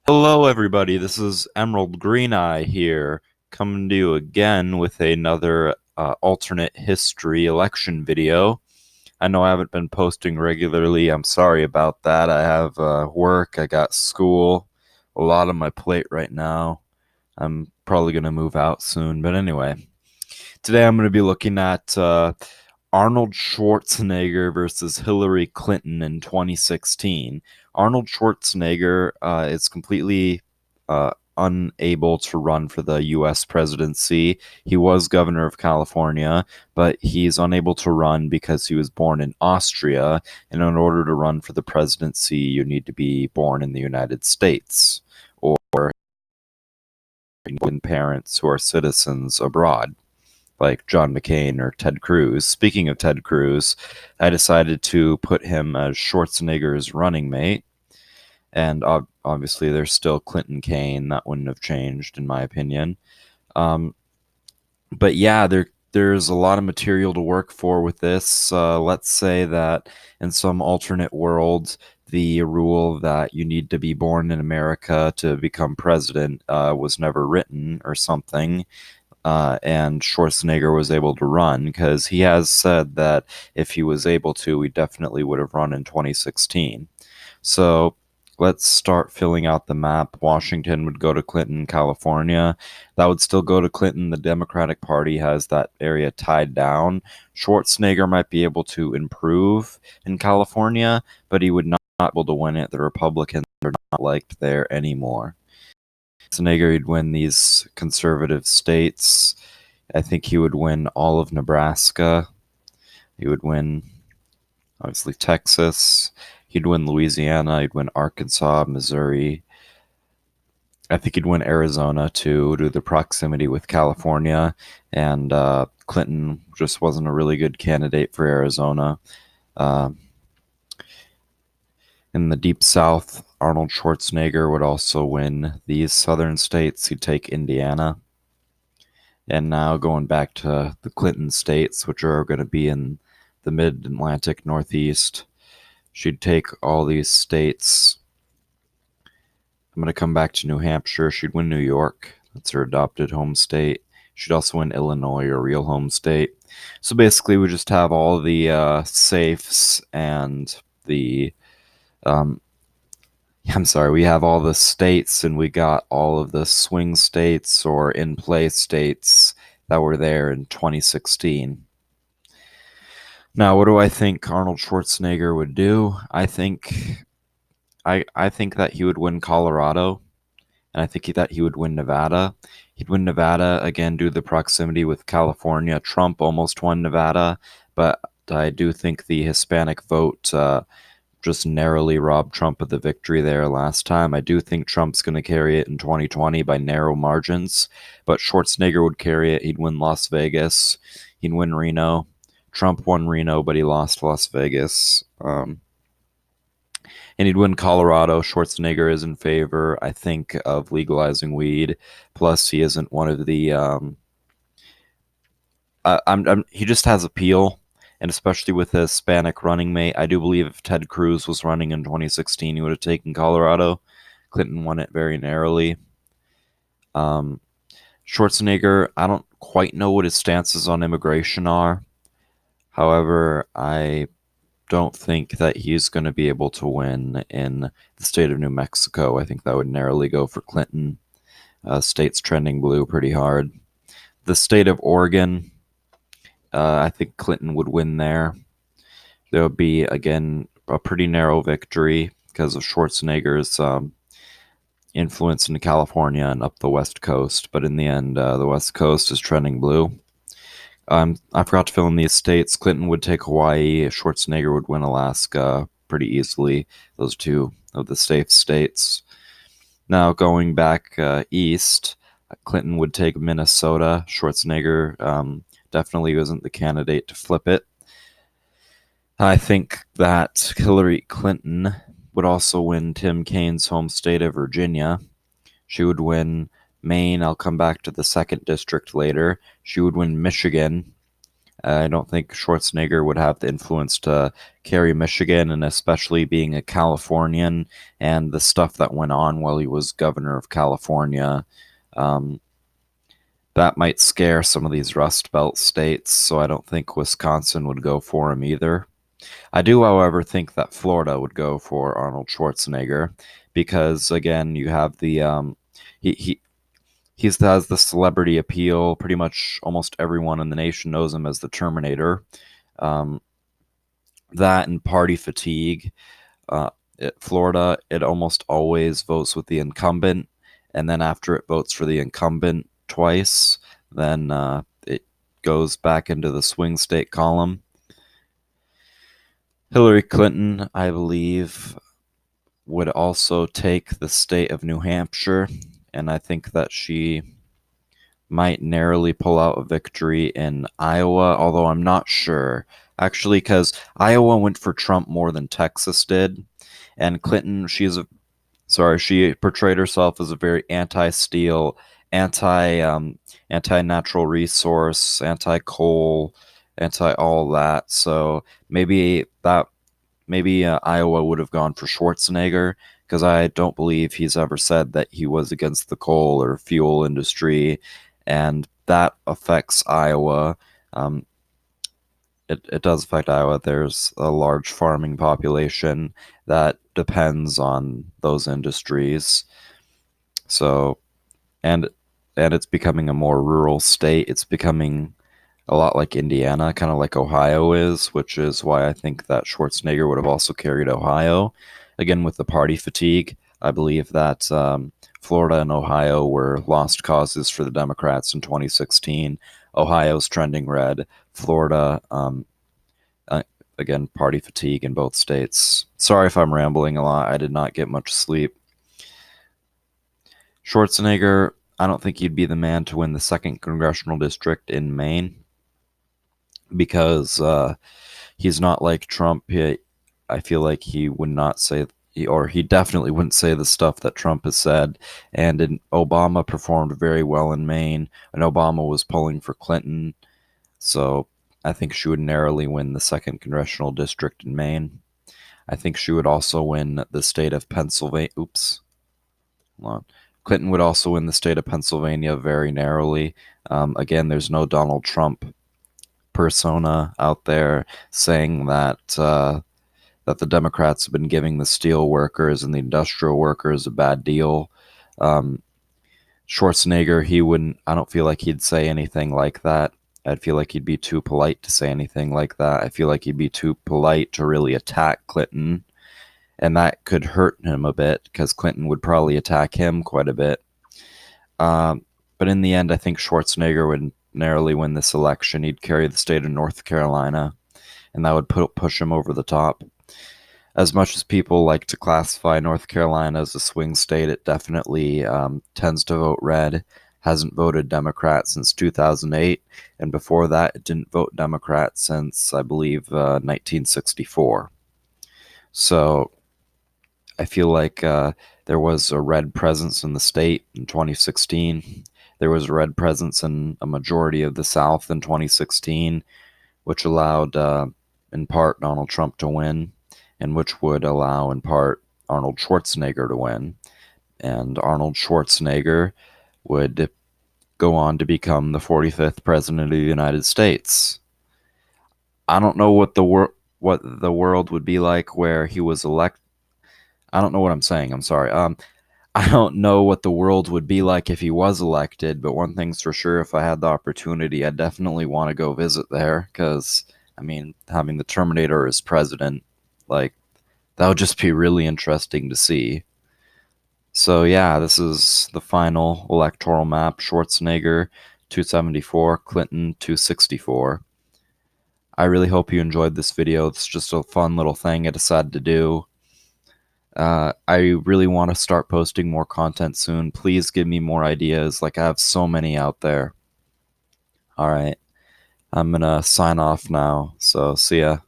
Hello, everybody. This is Emerald Green Eye here, coming to you again with another alternate history election video. I know I haven't been posting regularly. I'm sorry about that. I have work, I got school, a lot on my plate right now. I'm probably going to move out soon. But anyway, today I'm going to be looking at Arnold Schwarzenegger versus Hillary Clinton in 2016. Arnold Schwarzenegger is completely unable to run for the U.S. presidency. He was governor of California, but he's unable to run because he was born in Austria. And in order to run for the presidency, you need to be born in the United States or in parents who are citizens abroad, like John McCain or Ted Cruz. Speaking of Ted Cruz, I decided to put him as Schwarzenegger's running mate. And obviously, there's still Clinton Kane. That wouldn't have changed, in my opinion. Um, but yeah, there's a lot of material to work for with this. Let's say that in some alternate world, the rule that you need to be born in America to become president was never written or something, and Schwarzenegger was able to run because he has said that if he was able to, he definitely would have run in 2016. So let's start filling out the map. Washington would go to Clinton, California. That would still go to Clinton. The Democratic Party has that area tied down. Schwarzenegger might be able to improve in California, but he would not be able to win it. The Republicans are not liked there anymore. Schwarzenegger would win these conservative states. I think he would win all of Nebraska. He would win, obviously, Texas. He'd win Louisiana. He'd win Arkansas, Missouri. I think he'd win Arizona too, due to the proximity with California. And Clinton just wasn't a really good candidate for Arizona. Uh, in the Deep South, Arnold Schwarzenegger would also win these southern states. He'd take Indiana. And now going back to the Clinton states, which are going to be in the mid Atlantic Northeast, she'd take all these states. I'm going to come back to New Hampshire. She'd win New York. That's her adopted home state. She'd also win Illinois, her real home state. So basically, we just have all the safes and the. Um, I'm sorry, we have all the states and we got all of the swing states or in play states that were there in 2016. Now, what do I think Arnold Schwarzenegger would do? I think that he would win Colorado, and I think that he would win Nevada. He'd win Nevada again due to the proximity with California. Trump almost won Nevada, but I do think the Hispanic vote just narrowly robbed Trump of the victory there last time. I do think Trump's going to carry it in 2020 by narrow margins, but Schwarzenegger would carry it. He'd win Las Vegas. He'd win Reno. Trump won Reno, but he lost Las Vegas. And he'd win Colorado. Schwarzenegger is in favor, I think, of legalizing weed. Plus, he isn't one of the. He just has appeal, and especially with a Hispanic running mate, I do believe if Ted Cruz was running in 2016, he would have taken Colorado. Clinton won it very narrowly. Um, Schwarzenegger, I don't quite know what his stances on immigration are. However, I don't think that he's going to be able to win in the state of New Mexico. I think that would narrowly go for Clinton. State's trending blue pretty hard. The state of Oregon, I think Clinton would win there. There would be, again, a pretty narrow victory because of Schwarzenegger's influence in California and up the West Coast. But in the end, the West Coast is trending blue. I forgot to fill in these states. Clinton would take Hawaii. Schwarzenegger would win Alaska pretty easily. Those two of the safe states. Now going back east, Clinton would take Minnesota. Schwarzenegger definitely wasn't the candidate to flip it. I think that Hillary Clinton would also win Tim Kaine's home state of Virginia. She would win Maine. I'll come back to the second district later. She would win Michigan. I don't think Schwarzenegger would have the influence to carry Michigan, and especially being a Californian and the stuff that went on while he was governor of California. Um, that might scare some of these Rust Belt states, so I don't think Wisconsin would go for him either. I do, however, think that Florida would go for Arnold Schwarzenegger because, again, you have the he has the celebrity appeal. Pretty much almost everyone in the nation knows him as the Terminator. Um, that and party fatigue. Florida, it almost always votes with the incumbent, and then after it votes for the incumbent twice, then it goes back into the swing state column. Hillary Clinton, I believe, would also take the state of New Hampshire, and I think that she might narrowly pull out a victory in Iowa, although I'm not sure. Actually, because Iowa went for Trump more than Texas did, and Clinton, she portrayed herself as a very anti-steel, anti-natural resource, anti-coal, anti all that. So maybe Iowa would have gone for Schwarzenegger because I don't believe he's ever said that he was against the coal or fuel industry, and that affects Iowa. Um, it does affect Iowa. There's a large farming population that depends on those industries. So and it's becoming a more rural state. It's becoming a lot like Indiana, kind of like Ohio is, which is why I think that Schwarzenegger would have also carried Ohio. Again, with the party fatigue, I believe that Florida and Ohio were lost causes for the Democrats in 2016. Ohio's trending red. Florida, uh, again, party fatigue in both states. Sorry if I'm rambling a lot. I did not get much sleep. Schwarzenegger, I don't think he'd be the man to win the second congressional district in Maine because he's not like Trump. I feel like he would not say, or he definitely wouldn't say the stuff that Trump has said. And Obama performed very well in Maine, and Obama was polling for Clinton. So I think she would narrowly win the second congressional district in Maine. I think she would also win the state of Pennsylvania. Oops. Hold on. Clinton would also win the state of Pennsylvania very narrowly. Again, there's no Donald Trump persona out there saying that the Democrats have been giving the steel workers and the industrial workers a bad deal. Um, Schwarzenegger, he wouldn't. I don't feel like he'd say anything like that. I'd feel like he'd be too polite to say anything like that. I feel like he'd be too polite to really attack Clinton, and that could hurt him a bit because Clinton would probably attack him quite a bit. But in the end, I think Schwarzenegger would narrowly win this election. He'd carry the state of North Carolina, and that would push him over the top. As much as people like to classify North Carolina as a swing state, it definitely tends to vote red. Hasn't voted Democrat since 2008, and before that, it didn't vote Democrat since, I believe, 1964. So I feel like there was a red presence in the state in 2016. There was a red presence in a majority of the South in 2016, which allowed, in part, Donald Trump to win, and which would allow, in part, Arnold Schwarzenegger to win. And Arnold Schwarzenegger would go on to become the 45th president of the United States. I don't know what the world would be like where he was elected. I don't know what I'm saying. I'm sorry. I don't know what the world would be like if he was elected, but one thing's for sure, if I had the opportunity, I'd definitely want to go visit there because, I mean, having the Terminator as president, like, that would just be really interesting to see. So, yeah, this is the final electoral map. Schwarzenegger, 274, Clinton, 264. I really hope you enjoyed this video. It's just a fun little thing I decided to do. I really want to start posting more content soon. Please give me more ideas. Like, I have so many out there. All right. I'm going to sign off now. So, see ya.